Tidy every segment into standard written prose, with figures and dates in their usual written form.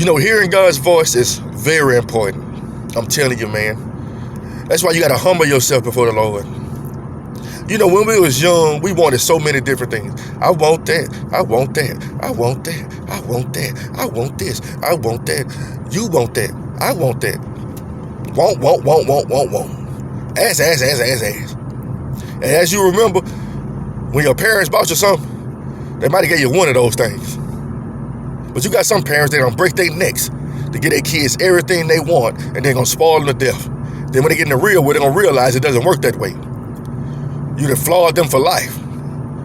Hearing God's voice is very important. I'm telling you, man. That's why you got to humble yourself before the Lord. When we was young, we wanted so many different things. I want that. I want that. I want that. I want that. I want this. I want that. You want that. I want that. Want. Ask. And as you remember, when your parents bought you something, they might have gave you one of those things. But you got some parents that don't break their necks to get their kids everything they want, and they're going to spoil them to death. Then when they get in the real world, they're going to realize it doesn't work that way. You done flawed them for life,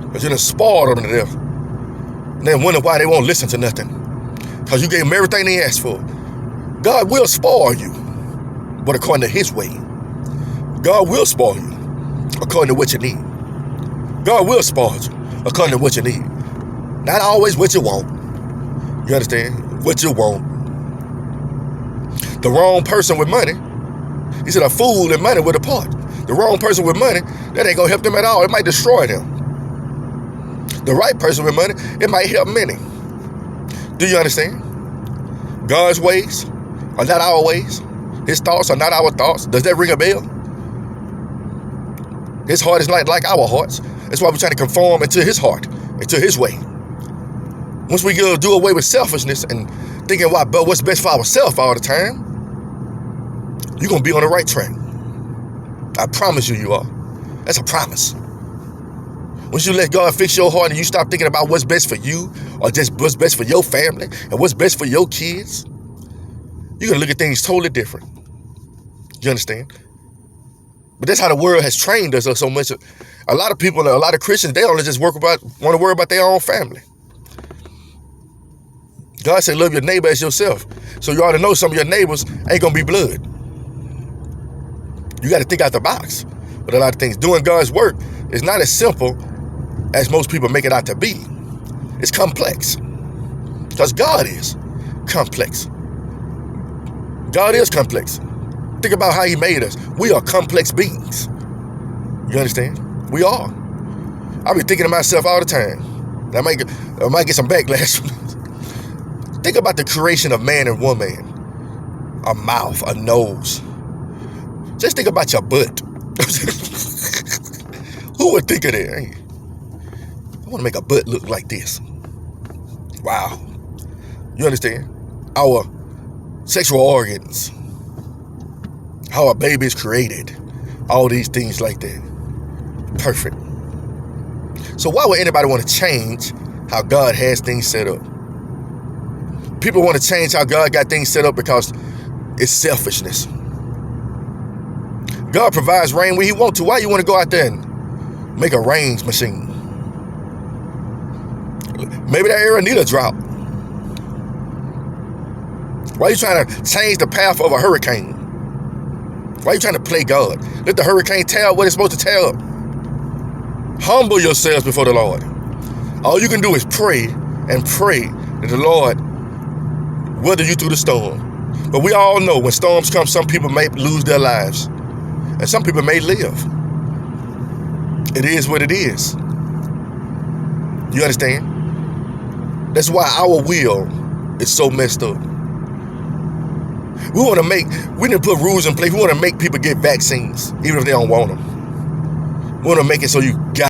because you done spoiled them to death. And then wonder why they won't listen to nothing, because you gave them everything they asked for. God will spoil you, but according to his way. God will spoil you according to what you need. God will spoil you according to what you need. Not always what you want. You understand? What you want. The wrong person with money, he said a fool and money will depart. The wrong person with money, that ain't gonna help them at all. It might destroy them. The right person with money, it might help many. Do you understand? God's ways are not our ways. His thoughts are not our thoughts. Does that ring a bell? His heart is not like our hearts. That's why we're trying to conform into his heart, into his way. Once we do away with selfishness and thinking what's best for ourselves all the time, you're going to be on the right track. I promise you are. That's a promise. Once you let God fix your heart and you stop thinking about what's best for you or just what's best for your family and what's best for your kids, you're going to look at things totally different. You understand? But that's how the world has trained us so much. A lot of people, a lot of Christians, they only just want to worry about their own family. God said, love your neighbor as yourself. So you ought to know some of your neighbors ain't going to be blood. You got to think out the box. But a lot of things, doing God's work is not as simple as most people make it out to be. It's complex. Because God is complex. God is complex. Think about how he made us. We are complex beings. You understand? We are. I be thinking to myself all the time. I might get some backlash. Think about the creation of man and woman. A mouth, a nose. Just think about your butt. Who would think of that? I want to make a butt look like this. Wow. You understand? Our sexual organs. How a baby is created. All these things like that. Perfect. So why would anybody want to change how God has things set up? People want to change how God got things set up because it's selfishness. God provides rain when he wants to. Why you want to go out there and make a rain machine? Maybe that area need a drought. Why are you trying to change the path of a hurricane? Why are you trying to play God? Let the hurricane tell what it's supposed to tell. Humble yourselves before the Lord. All you can do is pray and pray that the Lord weather you through the storm. But we all know when storms come, some people may lose their lives. And some people may live. It is what it is. You understand? That's why our will is so messed up. We need to put rules in place. We want to make people get vaccines, even if they don't want them. We want to make it so you got